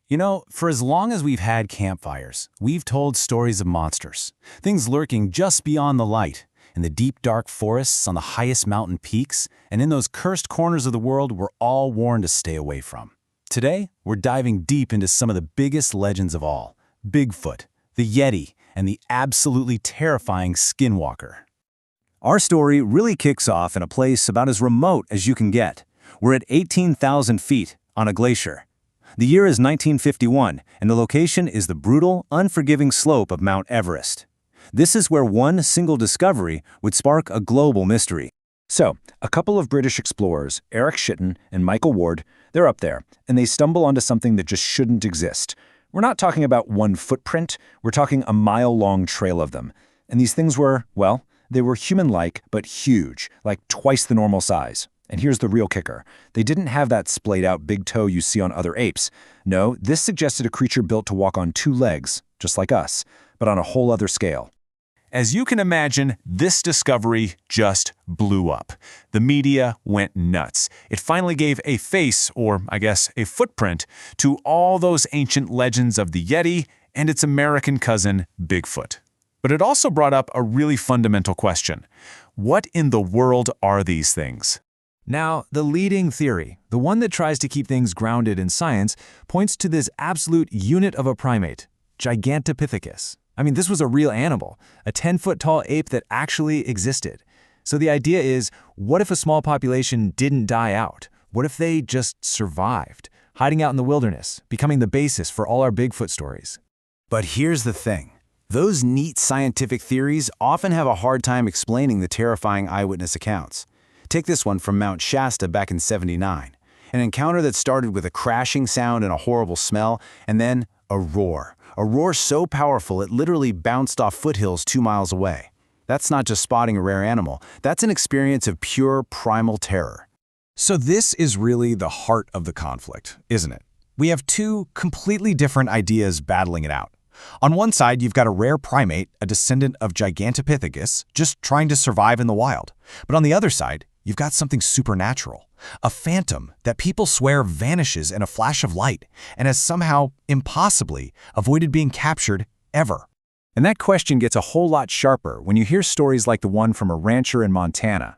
You know, for as long as we've had campfires, we've told stories of monsters, things lurking just beyond the light, in the deep dark forests, on the highest mountain peaks, and in those cursed corners of the world we're all warned to stay away from. Today, we're diving deep into some of the biggest legends of all: Bigfoot, the Yeti, and the absolutely terrifying Skinwalker. Our story really kicks off in a place about as remote as you can get. We're at 18,000 feet on a glacier. The year is 1951, and the location is the brutal, unforgiving slope of Mount Everest. This is where one single discovery would spark a global mystery. So, a couple of British explorers, Eric Shitten and Michael Ward, they're up there, and they stumble onto something that just shouldn't exist. We're not talking about one footprint, we're talking a mile-long trail of them. And these things were, well, they were human-like, but huge, like twice the normal size. And here's the real kicker. They didn't have that splayed-out big toe you see on other apes. No, this suggested a creature built to walk on two legs, just like us, but on a whole other scale. As you can imagine, this discovery just blew up. The media went nuts. It finally gave a face, or I guess a footprint, to all those ancient legends of the Yeti and its American cousin, Bigfoot. But it also brought up a really fundamental question. What in the world are these things? Now, the leading theory, the one that tries to keep things grounded in science, points to this absolute unit of a primate, Gigantopithecus. I mean, this was a real animal, a 10-foot-tall ape that actually existed. So the idea is, what if a small population didn't die out? What if they just survived, hiding out in the wilderness, becoming the basis for all our Bigfoot stories? But here's the thing. Those neat scientific theories often have a hard time explaining the terrifying eyewitness accounts. Take this one from Mount Shasta back in '79. An encounter that started with a crashing sound and a horrible smell, and then a roar. A roar so powerful it literally bounced off foothills 2 miles away. That's not just spotting a rare animal. That's an experience of pure primal terror. So this is really the heart of the conflict, isn't it? We have two completely different ideas battling it out. On one side, you've got a rare primate, a descendant of Gigantopithecus, just trying to survive in the wild. But on the other side, you've got something supernatural, a phantom that people swear vanishes in a flash of light and has somehow, impossibly, avoided being captured ever. And that question gets a whole lot sharper when you hear stories like the one from a rancher in Montana.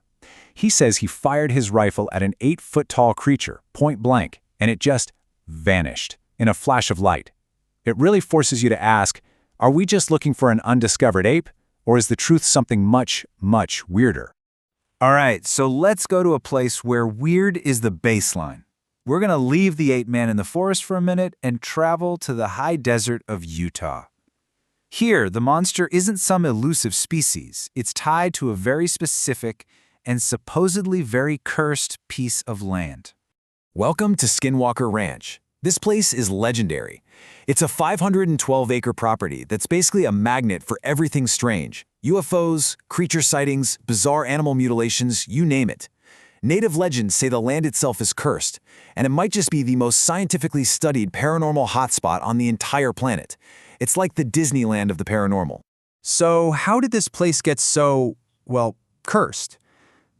He says he fired his rifle at an 8-foot-tall creature, point blank, and it just vanished in a flash of light. It really forces you to ask, are we just looking for an undiscovered ape, or is the truth something much, much weirder? All right, so let's go to a place where weird is the baseline. We're going to leave the Ape-Men in the forest for a minute and travel to the high desert of Utah. Here, the monster isn't some elusive species. It's tied to a very specific and supposedly very cursed piece of land. Welcome to Skinwalker Ranch. This place is legendary. It's a 512-acre property that's basically a magnet for everything strange. UFOs, creature sightings, bizarre animal mutilations, you name it. Native legends say the land itself is cursed, and it might just be the most scientifically studied paranormal hotspot on the entire planet. It's like the Disneyland of the paranormal. So how did this place get so, well, cursed?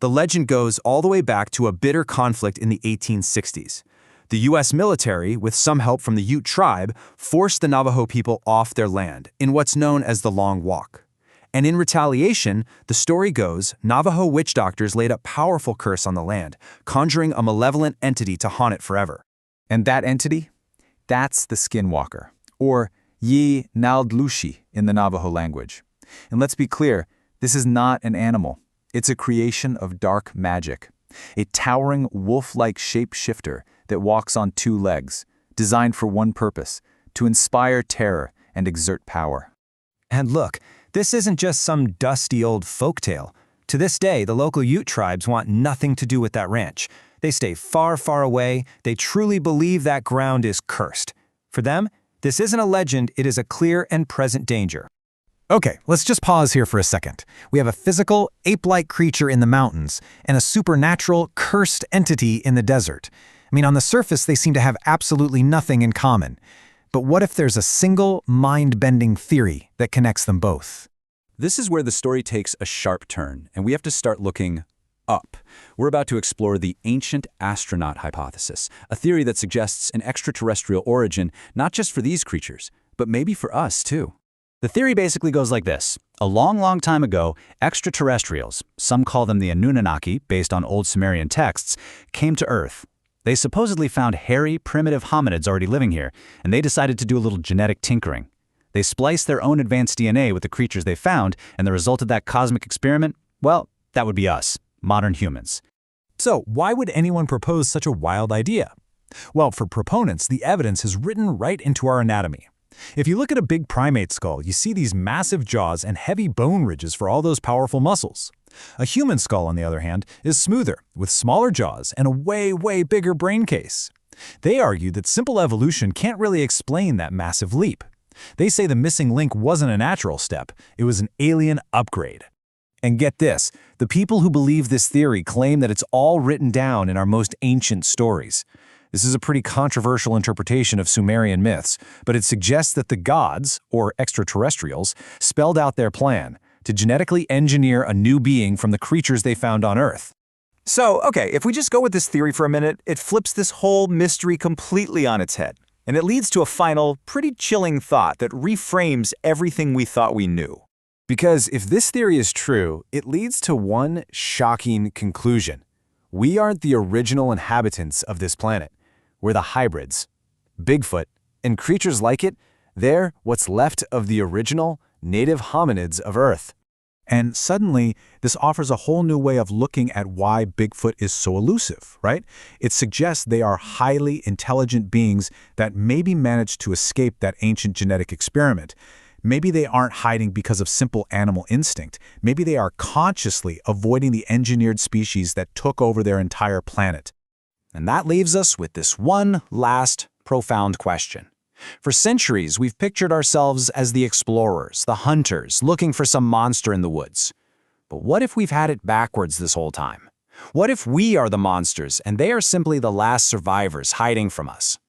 The legend goes all the way back to a bitter conflict in the 1860s. The U.S. military, with some help from the Ute tribe, forced the Navajo people off their land in what's known as the Long Walk. And in retaliation, the story goes, Navajo witch doctors laid a powerful curse on the land, conjuring a malevolent entity to haunt it forever. And that entity? That's the Skinwalker, or Yi Naldlushi in the Navajo language. And let's be clear, this is not an animal. It's a creation of dark magic, a towering wolf-like shapeshifter that walks on two legs, designed for one purpose, to inspire terror and exert power. And look, this isn't just some dusty old folktale. To this day, the local Ute tribes want nothing to do with that ranch. They stay far, far away. They truly believe that ground is cursed. For them, this isn't a legend, it is a clear and present danger. Okay, let's just pause here for a second. We have a physical, ape-like creature in the mountains and a supernatural, cursed entity in the desert. I mean, on the surface, they seem to have absolutely nothing in common. But what if there's a single, mind-bending theory that connects them both? This is where the story takes a sharp turn, and we have to start looking up. We're about to explore the ancient astronaut hypothesis, a theory that suggests an extraterrestrial origin not just for these creatures, but maybe for us too. The theory basically goes like this. A long, long time ago, extraterrestrials, some call them the Anunnaki based on old Sumerian texts, came to Earth. They supposedly found hairy, primitive hominids already living here, and they decided to do a little genetic tinkering. They spliced their own advanced DNA with the creatures they found, and the result of that cosmic experiment, well, that would be us, modern humans. So, why would anyone propose such a wild idea? Well, for proponents, the evidence is written right into our anatomy. If you look at a big primate skull, you see these massive jaws and heavy bone ridges for all those powerful muscles. A human skull, on the other hand, is smoother, with smaller jaws and a way, way bigger brain case. They argue that simple evolution can't really explain that massive leap. They say the missing link wasn't a natural step, it was an alien upgrade. And get this, the people who believe this theory claim that it's all written down in our most ancient stories. This is a pretty controversial interpretation of Sumerian myths, but it suggests that the gods, or extraterrestrials, spelled out their plan to genetically engineer a new being from the creatures they found on Earth. So, okay, if we just go with this theory for a minute, it flips this whole mystery completely on its head. And it leads to a final, pretty chilling thought that reframes everything we thought we knew. Because if this theory is true, it leads to one shocking conclusion. We aren't the original inhabitants of this planet. We're the hybrids. Bigfoot, and creatures like it, they're what's left of the original native hominids of Earth. And suddenly, this offers a whole new way of looking at why Bigfoot is so elusive, right? It suggests they are highly intelligent beings that maybe managed to escape that ancient genetic experiment. Maybe they aren't hiding because of simple animal instinct. Maybe they are consciously avoiding the engineered species that took over their entire planet. And that leaves us with this one last profound question. For centuries, we've pictured ourselves as the explorers, the hunters, looking for some monster in the woods. But what if we've had it backwards this whole time? What if we are the monsters and they are simply the last survivors hiding from us?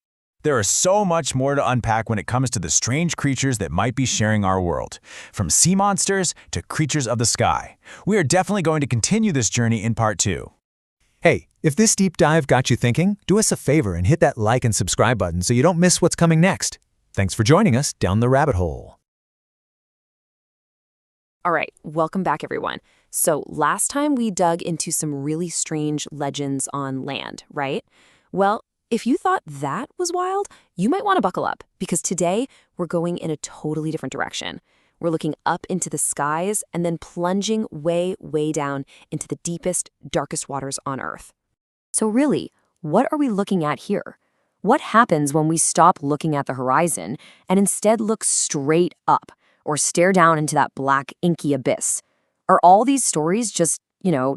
There is so much more to unpack when it comes to the strange creatures that might be sharing our world, from sea monsters to creatures of the sky. We are definitely going to continue this journey in part 2. Hey, if this deep dive got you thinking, do us a favor and hit that like and subscribe button so you don't miss what's coming next. Thanks for joining us down the rabbit hole. All right, welcome back, everyone. So last time we dug into some really strange legends on land, right? Well, if you thought that was wild, you might want to buckle up, because today we're going in a totally different direction. We're looking up into the skies and then plunging way, way down into the deepest, darkest waters on Earth. So really, what are we looking at here? What happens when we stop looking at the horizon and instead look straight up or stare down into that black, inky abyss? Are all these stories just,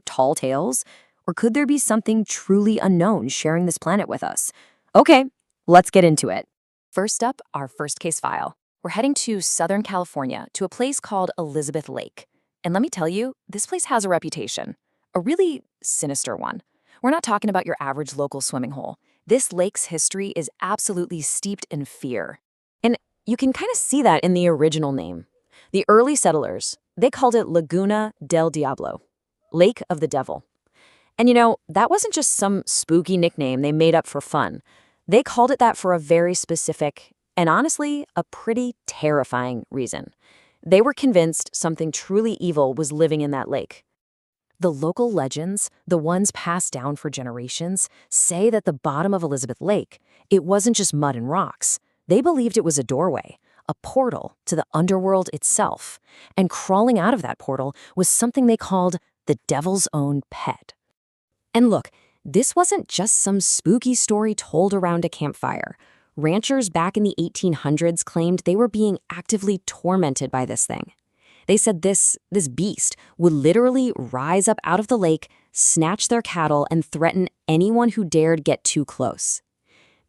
tall tales? Or could there be something truly unknown sharing this planet with us? Okay, let's get into it. First up, our first case file. We're heading to Southern California to a place called Elizabeth Lake. And let me tell you, this place has a reputation, a really sinister one. We're not talking about your average local swimming hole. This lake's history is absolutely steeped in fear. And you can kind of see that in the original name. The early settlers, they called it Laguna del Diablo, Lake of the Devil. And that wasn't just some spooky nickname they made up for fun. They called it that for a very specific, and honestly, a pretty terrifying reason. They were convinced something truly evil was living in that lake. The local legends, the ones passed down for generations, say that the bottom of Elizabeth Lake, it wasn't just mud and rocks. They believed it was a doorway, a portal to the underworld itself. And crawling out of that portal was something they called the devil's own pet. And look, this wasn't just some spooky story told around a campfire. Ranchers back in the 1800s claimed they were being actively tormented by this thing. They said this beast would literally rise up out of the lake, snatch their cattle, and threaten anyone who dared get too close.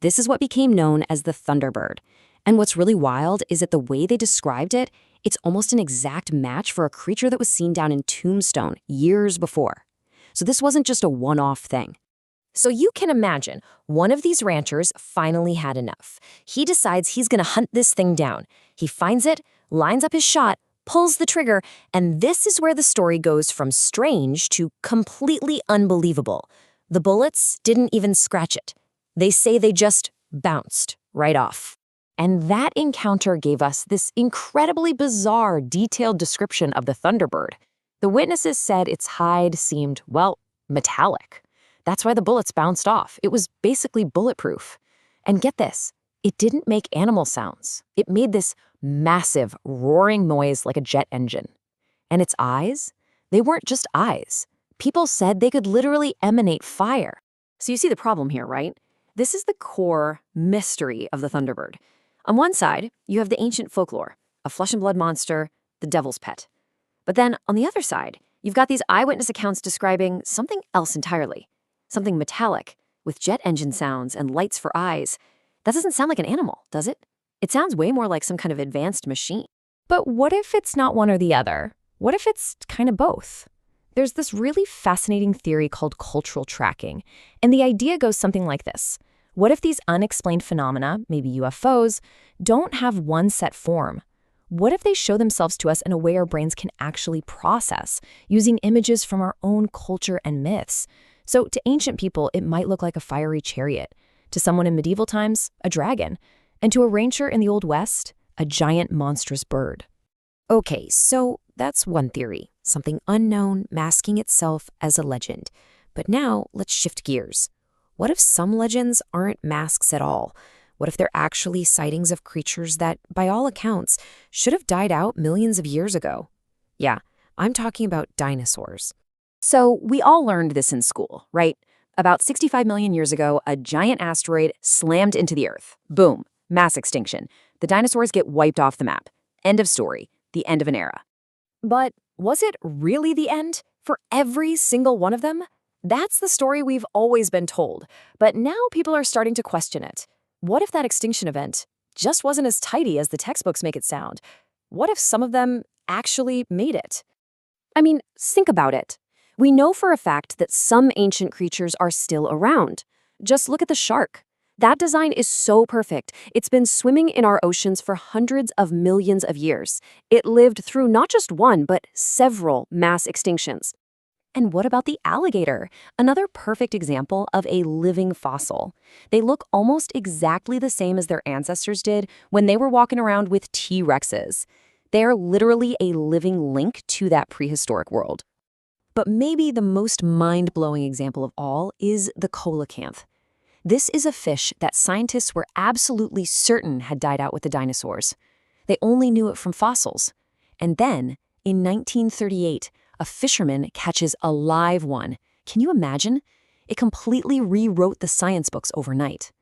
This is what became known as the Thunderbird. And what's really wild is that the way they described it, it's almost an exact match for a creature that was seen down in Tombstone years before. So this wasn't just a one-off thing. So you can imagine, one of these ranchers finally had enough. He decides he's going to hunt this thing down. He finds it, lines up his shot, pulls the trigger, and this is where the story goes from strange to completely unbelievable. The bullets didn't even scratch it. They say they just bounced right off. And that encounter gave us this incredibly bizarre, detailed description of the Thunderbird. The witnesses said its hide seemed, well, metallic. That's why the bullets bounced off. It was basically bulletproof. And get this, it didn't make animal sounds. It made this massive, roaring noise like a jet engine. And its eyes? They weren't just eyes. People said they could literally emanate fire. So you see the problem here, right? This is the core mystery of the Thunderbird. On one side, you have the ancient folklore, a flesh and blood monster, the devil's pet. But then on the other side, you've got these eyewitness accounts describing something else entirely. Something metallic, with jet engine sounds and lights for eyes. That doesn't sound like an animal, does it? It sounds way more like some kind of advanced machine. But what if it's not one or the other? What if it's kind of both? There's this really fascinating theory called cultural tracking, and the idea goes something like this. What if these unexplained phenomena, maybe UFOs, don't have one set form? What if they show themselves to us in a way our brains can actually process, using images from our own culture and myths? So to ancient people, it might look like a fiery chariot. To someone in medieval times, a dragon. And to a rancher in the Old West, a giant monstrous bird. Okay, so that's one theory, something unknown masking itself as a legend. But now let's shift gears. What if some legends aren't masks at all? What if they're actually sightings of creatures that, by all accounts, should have died out millions of years ago? Yeah, I'm talking about dinosaurs. So we all learned this in school, right? About 65 million years ago, a giant asteroid slammed into the Earth. Boom, mass extinction. The dinosaurs get wiped off the map. End of story. The end of an era. But was it really the end for every single one of them? That's the story we've always been told, but now people are starting to question it. What if that extinction event just wasn't as tidy as the textbooks make it sound? What if some of them actually made it? I mean, think about it. We know for a fact that some ancient creatures are still around. Just look at the shark. That design is so perfect. It's been swimming in our oceans for hundreds of millions of years. It lived through not just one, but several mass extinctions. And what about the alligator? Another perfect example of a living fossil. They look almost exactly the same as their ancestors did when they were walking around with T-Rexes. They are literally a living link to that prehistoric world. But maybe the most mind-blowing example of all is the Coelacanth. This is a fish that scientists were absolutely certain had died out with the dinosaurs. They only knew it from fossils. And then, in 1938, a fisherman catches a live one. Can you imagine? It completely rewrote the science books overnight.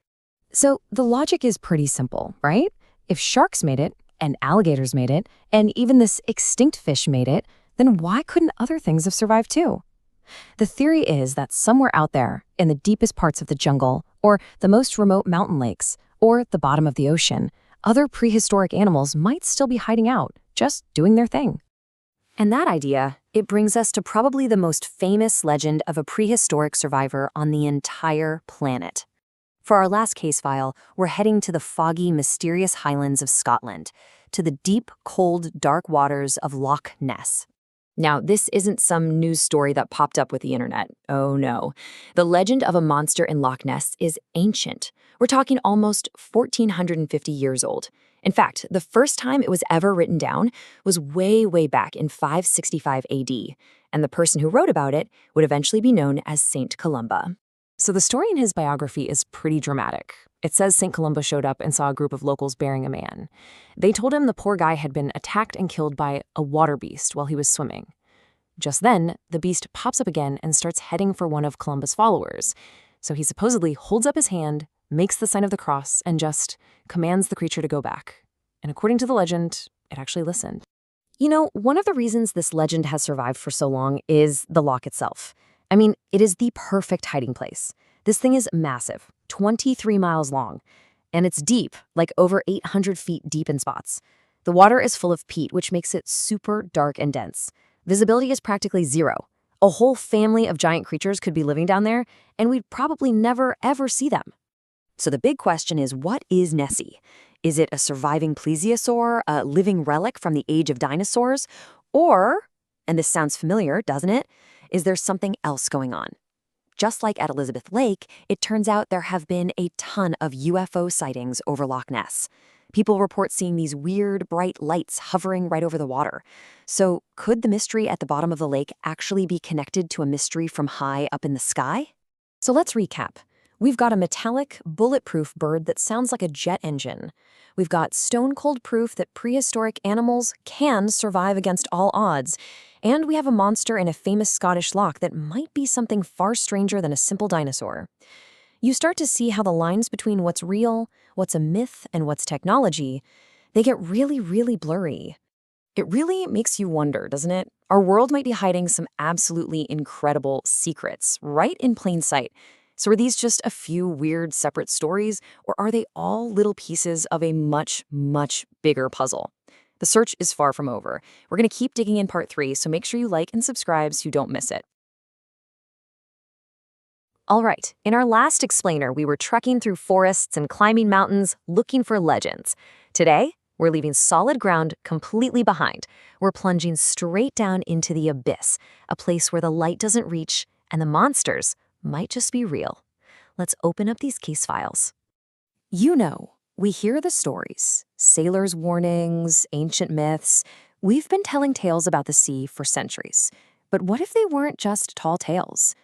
So the logic is pretty simple, right? If sharks made it, and alligators made it, and even this extinct fish made it, then why couldn't other things have survived too? The theory is that somewhere out there, in the deepest parts of the jungle, or the most remote mountain lakes, or the bottom of the ocean, other prehistoric animals might still be hiding out, just doing their thing. And that idea, it brings us to probably the most famous legend of a prehistoric survivor on the entire planet. For our last case file, we're heading to the foggy, mysterious highlands of Scotland, to the deep, cold, dark waters of Loch Ness. Now, this isn't some news story that popped up with the internet. Oh no. The legend of a monster in Loch Ness is ancient. We're talking almost 1,450 years old. In fact, the first time it was ever written down was way, way back in 565 AD, and the person who wrote about it would eventually be known as Saint Columba. So the story in his biography is pretty dramatic. It says St. Columba showed up and saw a group of locals burying a man. They told him the poor guy had been attacked and killed by a water beast while he was swimming. Just then, the beast pops up again and starts heading for one of Columba's followers. So he supposedly holds up his hand, makes the sign of the cross, and just commands the creature to go back. And according to the legend, it actually listened. You know, one of the reasons this legend has survived for so long is the loch itself. I mean, it is the perfect hiding place. This thing is massive, 23 miles long, and it's deep, like over 800 feet deep in spots. The water is full of peat, which makes it super dark and dense. Visibility is practically zero. A whole family of giant creatures could be living down there, and we'd probably never, ever see them. So the big question is, what is Nessie? Is it a surviving plesiosaur, a living relic from the age of dinosaurs? Or, and this sounds familiar, doesn't it? Is there something else going on? Just like at Elizabeth Lake, it turns out there have been a ton of UFO sightings over Loch Ness. People report seeing these weird, bright lights hovering right over the water. So could the mystery at the bottom of the lake actually be connected to a mystery from high up in the sky? So let's recap. We've got a metallic, bulletproof bird that sounds like a jet engine. We've got stone-cold proof that prehistoric animals can survive against all odds. And we have a monster in a famous Scottish loch that might be something far stranger than a simple dinosaur. You start to see how the lines between what's real, what's a myth, and what's technology, they get really, really blurry. It really makes you wonder, doesn't it? Our world might be hiding some absolutely incredible secrets right in plain sight. So are these just a few weird separate stories, or are they all little pieces of a much, much bigger puzzle? The search is far from over. We're going to keep digging in part 3, so make sure you like and subscribe so you don't miss it. All right, in our last explainer, we were trekking through forests and climbing mountains looking for legends. Today, we're leaving solid ground completely behind. We're plunging straight down into the abyss, a place where the light doesn't reach and the monsters might just be real. Let's open up these case files. You know, we hear the stories, sailors' warnings, ancient myths. We've been telling tales about the sea for centuries. But what if they weren't just tall tales?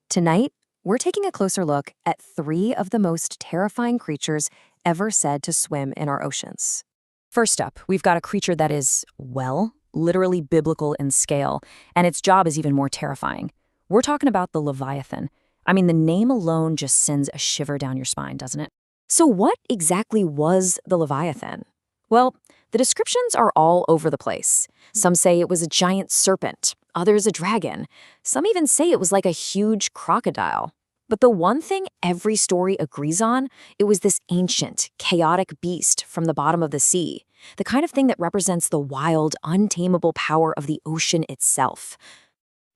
Tonight, we're taking a closer look at 3 of the most terrifying creatures ever said to swim in our oceans. First up, we've got a creature that is, well, literally biblical in scale, and its job is even more terrifying. We're talking about the Leviathan. I mean, the name alone just sends a shiver down your spine, doesn't it? So what exactly was the Leviathan? Well, the descriptions are all over the place. Some say it was a giant serpent, others a dragon. Some even say it was like a huge crocodile. But the one thing every story agrees on, it was this ancient, chaotic beast from the bottom of the sea, the kind of thing that represents the wild, untamable power of the ocean itself.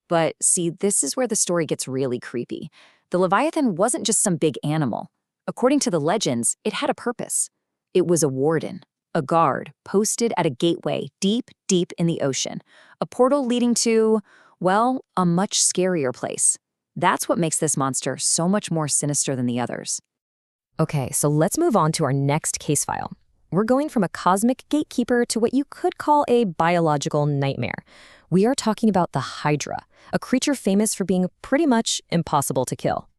But see, this is where the story gets really creepy. The Leviathan wasn't just some big animal. According to the legends, it had a purpose. It was a warden, a guard posted at a gateway deep, deep in the ocean, a portal leading to, well, a much scarier place. That's what makes this monster so much more sinister than the others. Okay, so let's move on to our next case file. We're going from a cosmic gatekeeper to what you could call a biological nightmare. We are talking about the Hydra, a creature famous for being pretty much impossible to kill.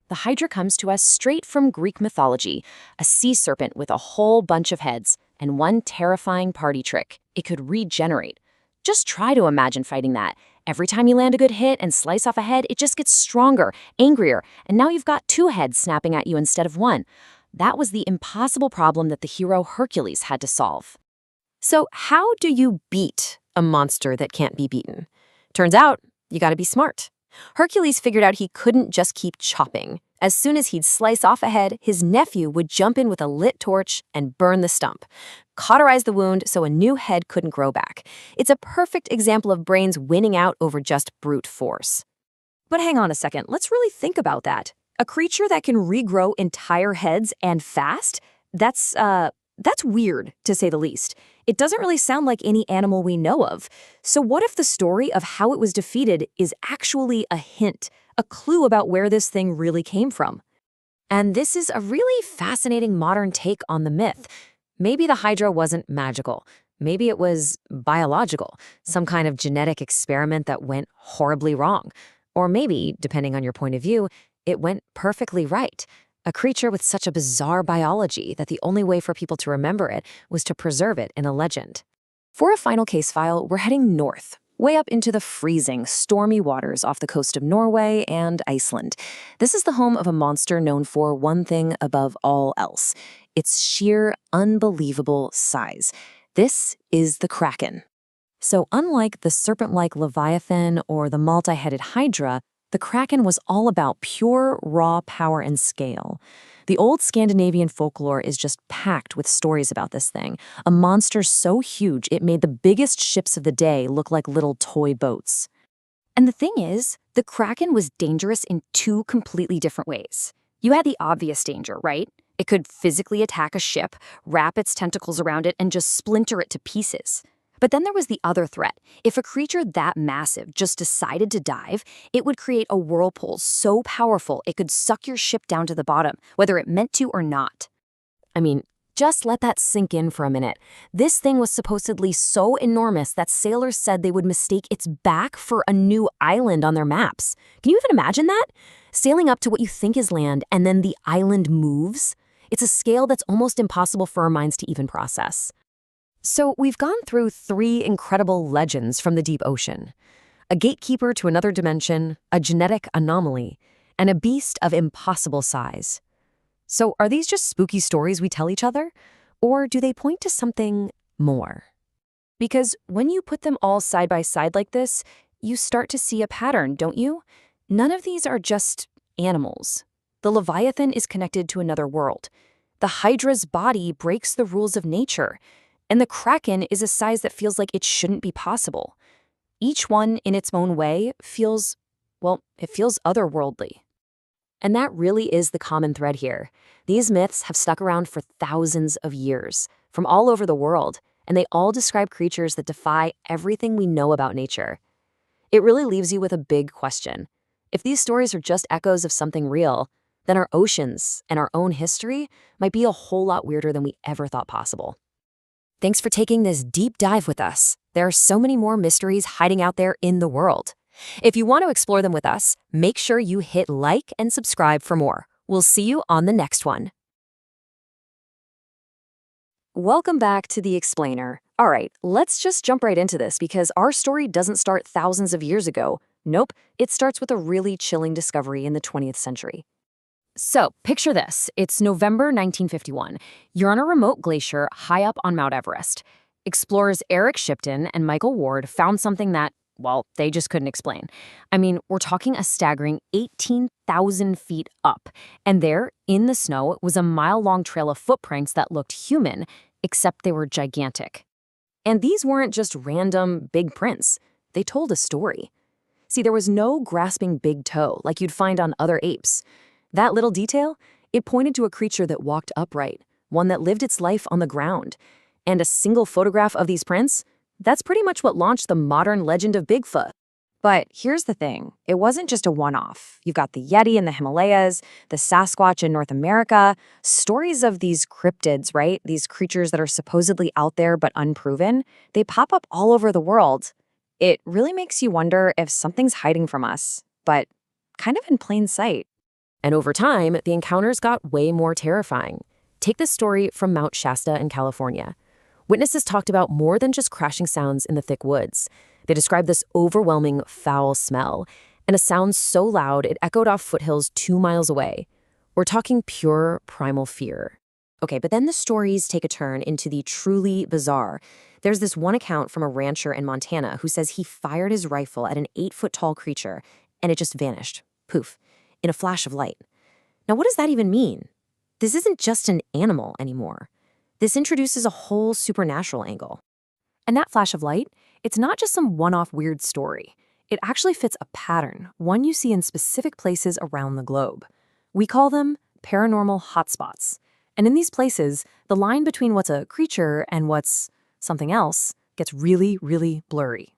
The Hydra comes to us straight from Greek mythology, a sea serpent with a whole bunch of heads, and one terrifying party trick: it could regenerate. Just try to imagine fighting that. Every time you land a good hit and slice off a head, it just gets stronger, angrier, and now you've got 2 heads snapping at you instead of 1. That was the impossible problem that the hero Hercules had to solve. So how do you beat a monster that can't be beaten? Turns out, you gotta be smart. Hercules figured out he couldn't just keep chopping. As soon as he'd slice off a head, his nephew would jump in with a lit torch and burn the stump, cauterize the wound so a new head couldn't grow back. It's a perfect example of brains winning out over just brute force. But hang on a second, let's really think about that. A creature that can regrow entire heads and fast? That's weird, to say the least. It doesn't really sound like any animal we know of. So what if the story of how it was defeated is actually a hint, a clue about where this thing really came from? And this is a really fascinating modern take on the myth. Maybe the Hydra wasn't magical. Maybe it was biological, some kind of genetic experiment that went horribly wrong. Or maybe, depending on your point of view, it went perfectly right. A creature with such a bizarre biology that the only way for people to remember it was to preserve it in a legend. For a final case file, we're heading north, way up into the freezing, stormy waters off the coast of Norway and Iceland. This is the home of a monster known for one thing above all else: its sheer, unbelievable size. This is the Kraken. So unlike the serpent-like Leviathan or the multi-headed Hydra, the Kraken was all about pure, raw power and scale. The old Scandinavian folklore is just packed with stories about this thing, a monster so huge it made the biggest ships of the day look like little toy boats. And the thing is, the Kraken was dangerous in 2 completely different ways. You had the obvious danger, right? It could physically attack a ship, wrap its tentacles around it, and just splinter it to pieces. But then there was the other threat. If a creature that massive just decided to dive, it would create a whirlpool so powerful it could suck your ship down to the bottom, whether it meant to or not. I mean, just let that sink in for a minute. This thing was supposedly so enormous that sailors said they would mistake its back for a new island on their maps. Can you even imagine that? Sailing up to what you think is land and then the island moves? It's a scale that's almost impossible for our minds to even process. So we've gone through 3 incredible legends from the deep ocean. A gatekeeper to another dimension, a genetic anomaly, and a beast of impossible size. So are these just spooky stories we tell each other? Or do they point to something more? Because when you put them all side by side like this, you start to see a pattern, don't you? None of these are just animals. The Leviathan is connected to another world. The Hydra's body breaks the rules of nature. And the Kraken is a size that feels like it shouldn't be possible. Each one, in its own way, feels otherworldly. And that really is the common thread here. These myths have stuck around for thousands of years, from all over the world, and they all describe creatures that defy everything we know about nature. It really leaves you with a big question. If these stories are just echoes of something real, then our oceans and our own history might be a whole lot weirder than we ever thought possible. Thanks for taking this deep dive with us. There are so many more mysteries hiding out there in the world. If you want to explore them with us, make sure you hit like and subscribe for more. We'll see you on the next one. Welcome back to The Explainer. All right, let's just jump right into this because our story doesn't start thousands of years ago. Nope, it starts with a really chilling discovery in the 20th century. So, picture this. It's November 1951. You're on a remote glacier high up on Mount Everest. Explorers Eric Shipton and Michael Ward found something that, well, they just couldn't explain. I mean, we're talking a staggering 18,000 feet up. And there, in the snow, was a mile-long trail of footprints that looked human, except they were gigantic. And these weren't just random big prints. They told a story. See, there was no grasping big toe like you'd find on other apes. That little detail, it pointed to a creature that walked upright, one that lived its life on the ground. And a single photograph of these prints, that's pretty much what launched the modern legend of Bigfoot. But here's the thing, it wasn't just a one-off. You've got the Yeti in the Himalayas, the Sasquatch in North America, stories of these cryptids, right? These creatures that are supposedly out there but unproven, they pop up all over the world. It really makes you wonder if something's hiding from us, but kind of in plain sight. And over time, the encounters got way more terrifying. Take this story from Mount Shasta in California. Witnesses talked about more than just crashing sounds in the thick woods. They described this overwhelming foul smell, and a sound so loud it echoed off foothills 2 miles away. We're talking pure primal fear. Okay, but then the stories take a turn into the truly bizarre. There's this one account from a rancher in Montana who says he fired his rifle at an 8-foot-tall creature, and it just vanished. Poof. In a flash of light. Now, what does that even mean? This isn't just an animal anymore. This introduces a whole supernatural angle. And that flash of light, it's not just some one-off weird story. It actually fits a pattern, one you see in specific places around the globe. We call them paranormal hotspots. And in these places, the line between what's a creature and what's something else gets really, really blurry.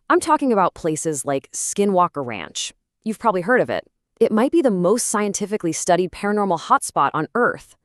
I'm talking about places like Skinwalker Ranch. You've probably heard of it. It might be the most scientifically studied paranormal hotspot on Earth.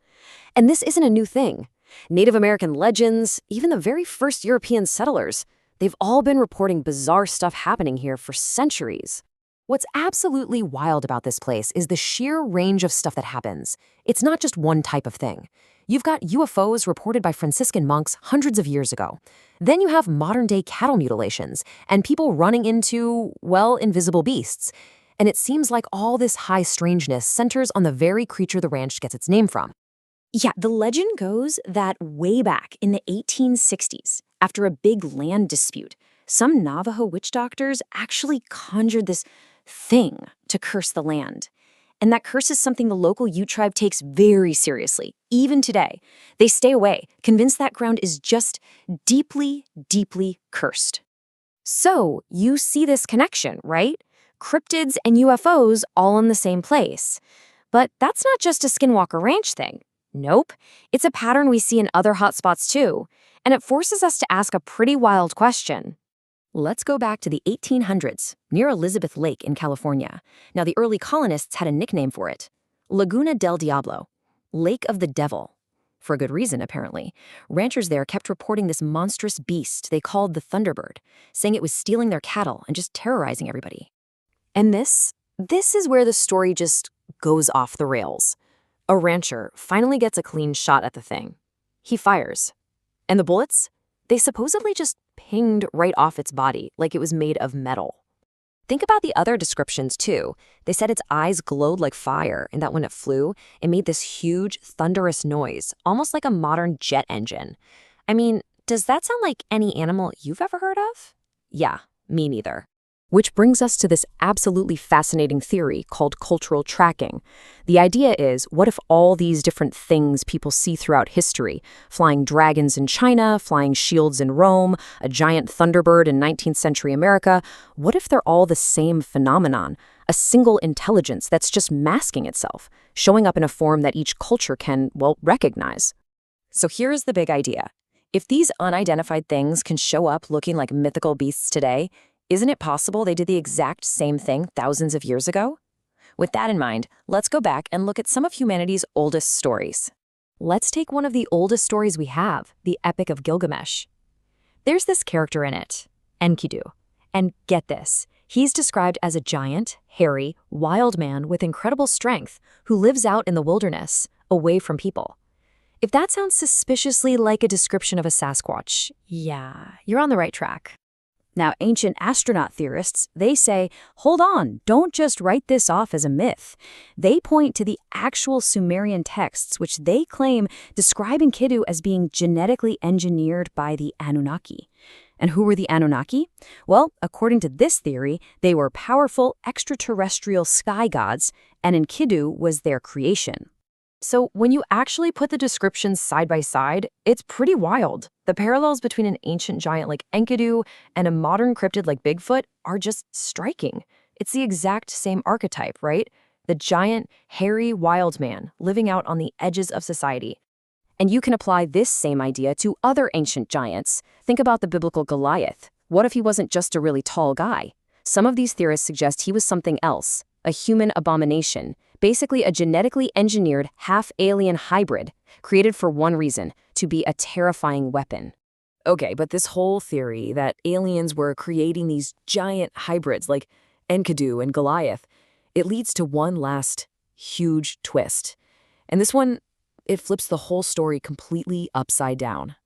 And this isn't a new thing. Native American legends, even the very first European settlers, they've all been reporting bizarre stuff happening here for centuries. What's absolutely wild about this place is the sheer range of stuff that happens. It's not just one type of thing. You've got UFOs reported by Franciscan monks hundreds of years ago. Then you have modern-day cattle mutilations and people running into, well, invisible beasts. And it seems like all this high strangeness centers on the very creature the ranch gets its name from. Yeah, the legend goes that way back in the 1860s, after a big land dispute, some Navajo witch doctors actually conjured this thing to curse the land. And that curse is something the local Ute tribe takes very seriously, even today. They stay away, convinced that ground is just deeply, deeply cursed. So you see this connection, right? Cryptids and UFOs all in the same place. But that's not just a Skinwalker Ranch thing. Nope. It's a pattern we see in other hotspots too, and it forces us to ask a pretty wild question. Let's go back to the 1800s, near Elizabeth Lake in California. Now, the early colonists had a nickname for it: Laguna del Diablo, Lake of the Devil. For a good reason, apparently. Ranchers there kept reporting this monstrous beast they called the Thunderbird, saying it was stealing their cattle and just terrorizing everybody. And this is where the story just goes off the rails. A rancher finally gets a clean shot at the thing. He fires. And the bullets? They supposedly just pinged right off its body, like it was made of metal. Think about the other descriptions, too. They said its eyes glowed like fire, and that when it flew, it made this huge, thunderous noise, almost like a modern jet engine. I mean, does that sound like any animal you've ever heard of? Yeah, me neither. Which brings us to this absolutely fascinating theory called cultural tracking. The idea is, what if all these different things people see throughout history, flying dragons in China, flying shields in Rome, a giant thunderbird in 19th century America, what if they're all the same phenomenon, a single intelligence that's just masking itself, showing up in a form that each culture can, well, recognize? So here's the big idea. If these unidentified things can show up looking like mythical beasts today, isn't it possible they did the exact same thing thousands of years ago? With that in mind, let's go back and look at some of humanity's oldest stories. Let's take one of the oldest stories we have, the Epic of Gilgamesh. There's this character in it, Enkidu. And get this, he's described as a giant, hairy, wild man with incredible strength who lives out in the wilderness, away from people. If that sounds suspiciously like a description of a Sasquatch, yeah, you're on the right track. Now, ancient astronaut theorists, they say, hold on, don't just write this off as a myth. They point to the actual Sumerian texts, which they claim describe Enkidu as being genetically engineered by the Anunnaki. And who were the Anunnaki? Well, according to this theory, they were powerful extraterrestrial sky gods, and Enkidu was their creation. So when you actually put the descriptions side by side, it's pretty wild. The parallels between an ancient giant like Enkidu and a modern cryptid like Bigfoot are just striking. It's the exact same archetype, right? The giant, hairy, wild man living out on the edges of society. And you can apply this same idea to other ancient giants. Think about the biblical Goliath. What if he wasn't just a really tall guy? Some of these theorists suggest he was something else, a human abomination, basically a genetically engineered half-alien hybrid, created for one reason, to be a terrifying weapon. Okay, but this whole theory that aliens were creating these giant hybrids like Enkidu and Goliath, it leads to one last huge twist. And this one, it flips the whole story completely upside down.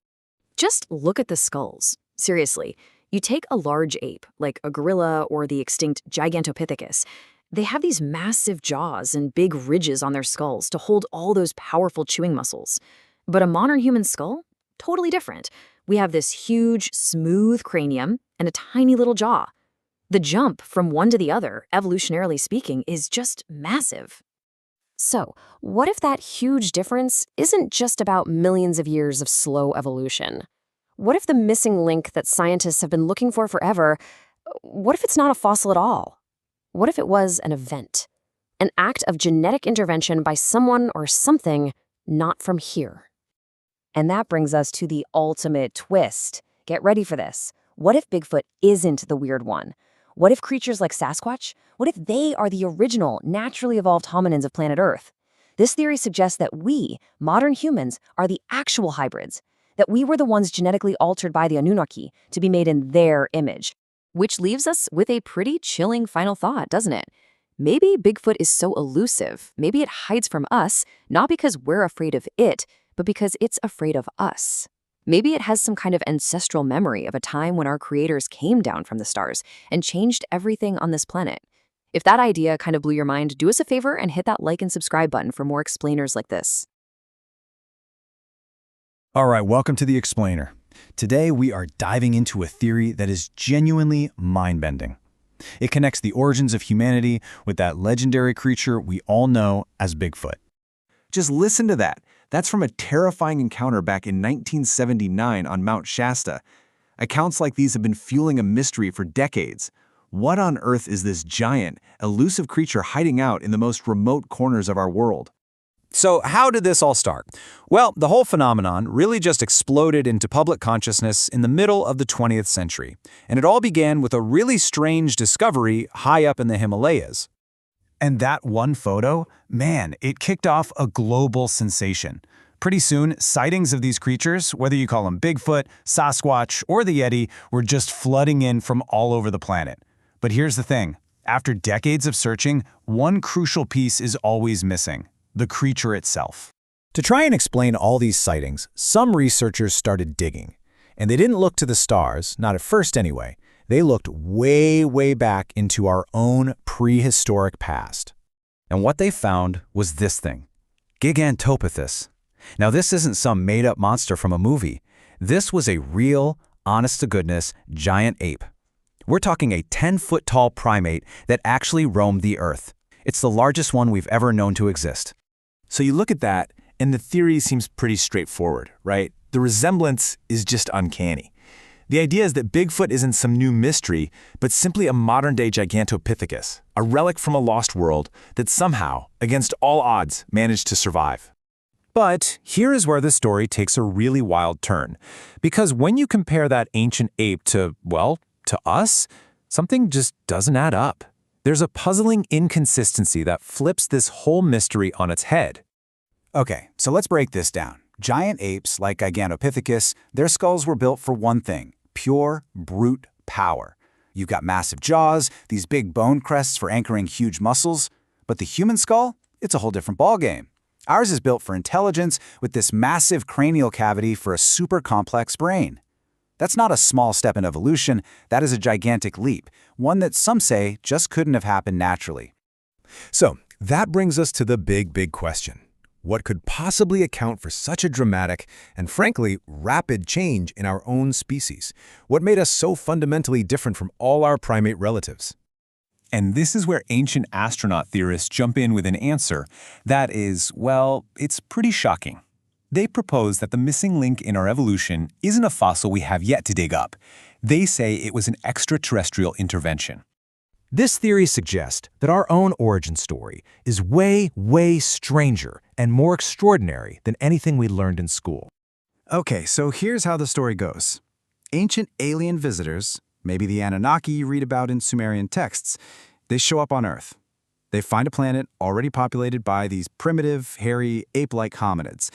Just look at the skulls. Seriously, you take a large ape, like a gorilla or the extinct Gigantopithecus. They have these massive jaws and big ridges on their skulls to hold all those powerful chewing muscles. But a modern human skull? Totally different. We have this huge, smooth cranium and a tiny little jaw. The jump from one to the other, evolutionarily speaking, is just massive. So, what if that huge difference isn't just about millions of years of slow evolution? What if the missing link that scientists have been looking for forever, what if it's not a fossil at all? What if it was an event? An act of genetic intervention by someone or something not from here? And that brings us to the ultimate twist. Get ready for this. What if Bigfoot isn't the weird one? What if creatures like Sasquatch? What if they are the original, naturally evolved hominins of planet Earth? This theory suggests that we, modern humans, are the actual hybrids, that we were the ones genetically altered by the Anunnaki to be made in their image. Which leaves us with a pretty chilling final thought, doesn't it? Maybe Bigfoot is so elusive, maybe it hides from us, not because we're afraid of it, but because it's afraid of us. Maybe it has some kind of ancestral memory of a time when our creators came down from the stars and changed everything on this planet. If that idea kind of blew your mind, do us a favor and hit that like and subscribe button for more explainers like this. All right, welcome to The Explainer. Today, we are diving into a theory that is genuinely mind-bending. It connects the origins of humanity with that legendary creature we all know as Bigfoot. Just listen to that. That's from a terrifying encounter back in 1979 on Mount Shasta. Accounts like these have been fueling a mystery for decades. What on earth is this giant, elusive creature hiding out in the most remote corners of our world? So how did this all start? Well, the whole phenomenon really just exploded into public consciousness in the middle of the 20th century. And it all began with a really strange discovery high up in the Himalayas. And that one photo, man, it kicked off a global sensation. Pretty soon, sightings of these creatures, whether you call them Bigfoot, Sasquatch, or the Yeti, were just flooding in from all over the planet. But here's the thing. After decades of searching, one crucial piece is always missing: the creature itself. To try and explain all these sightings, some researchers started digging. And they didn't look to the stars, not at first anyway. They looked way, way back into our own prehistoric past. And what they found was this thing, Gigantopithecus. Now, this isn't some made-up monster from a movie. This was a real, honest-to-goodness giant ape. We're talking a 10-foot-tall primate that actually roamed the Earth. It's the largest one we've ever known to exist. So you look at that, and the theory seems pretty straightforward, right? The resemblance is just uncanny. The idea is that Bigfoot isn't some new mystery, but simply a modern-day Gigantopithecus, a relic from a lost world that somehow, against all odds, managed to survive. But here is where the story takes a really wild turn. Because when you compare that ancient ape to, well, to us, something just doesn't add up. There's a puzzling inconsistency that flips this whole mystery on its head. Okay, so let's break this down. Giant apes, like Gigantopithecus, their skulls were built for one thing: pure, brute power. You've got massive jaws, these big bone crests for anchoring huge muscles. But the human skull? It's a whole different ballgame. Ours is built for intelligence with this massive cranial cavity for a super complex brain. That's not a small step in evolution, that is a gigantic leap, one that some say just couldn't have happened naturally. So, that brings us to the big question. What could possibly account for such a dramatic and, frankly, rapid change in our own species? What made us so fundamentally different from all our primate relatives? And this is where ancient astronaut theorists jump in with an answer that is, well, it's pretty shocking. They propose that the missing link in our evolution isn't a fossil we have yet to dig up. They say it was an extraterrestrial intervention. This theory suggests that our own origin story is way, way stranger and more extraordinary than anything we learned in school. Okay, so here's how the story goes. Ancient alien visitors, maybe the Anunnaki you read about in Sumerian texts, they show up on Earth. They find a planet already populated by these primitive, hairy, ape-like hominids.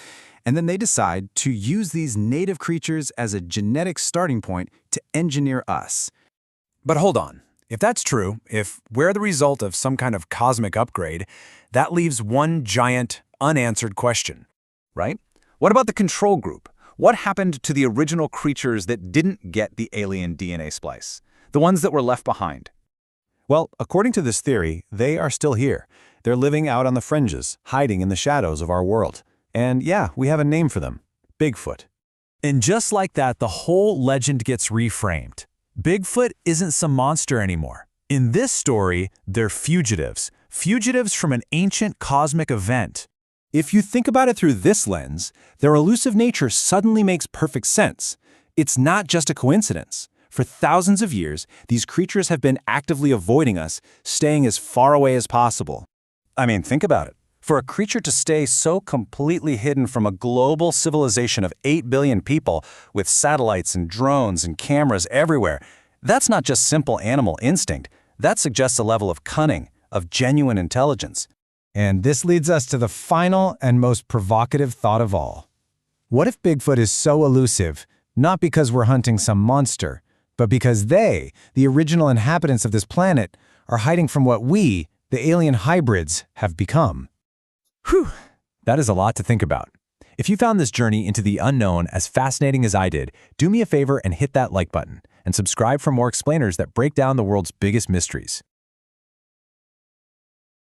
And then they decide to use these native creatures as a genetic starting point to engineer us. But hold on. If that's true, if we're the result of some kind of cosmic upgrade, that leaves one giant, unanswered question, right? What about the control group? What happened to the original creatures that didn't get the alien DNA splice? The ones that were left behind? Well, according to this theory, they are still here. They're living out on the fringes, hiding in the shadows of our world. And yeah, we have a name for them: Bigfoot. And just like that, the whole legend gets reframed. Bigfoot isn't some monster anymore. In this story, they're fugitives. Fugitives from an ancient cosmic event. If you think about it through this lens, their elusive nature suddenly makes perfect sense. It's not just a coincidence. For thousands of years, these creatures have been actively avoiding us, staying as far away as possible. I mean, think about it. For a creature to stay so completely hidden from a global civilization of 8 billion people with satellites and drones and cameras everywhere, that's not just simple animal instinct. That suggests a level of cunning, of genuine intelligence. And this leads us to the final and most provocative thought of all. What if Bigfoot is so elusive, not because we're hunting some monster, but because they, the original inhabitants of this planet, are hiding from what we, the alien hybrids, have become? Whew, that is a lot to think about. If you found this journey into the unknown as fascinating as I did, do me a favor and hit that like button, and subscribe for more explainers that break down the world's biggest mysteries.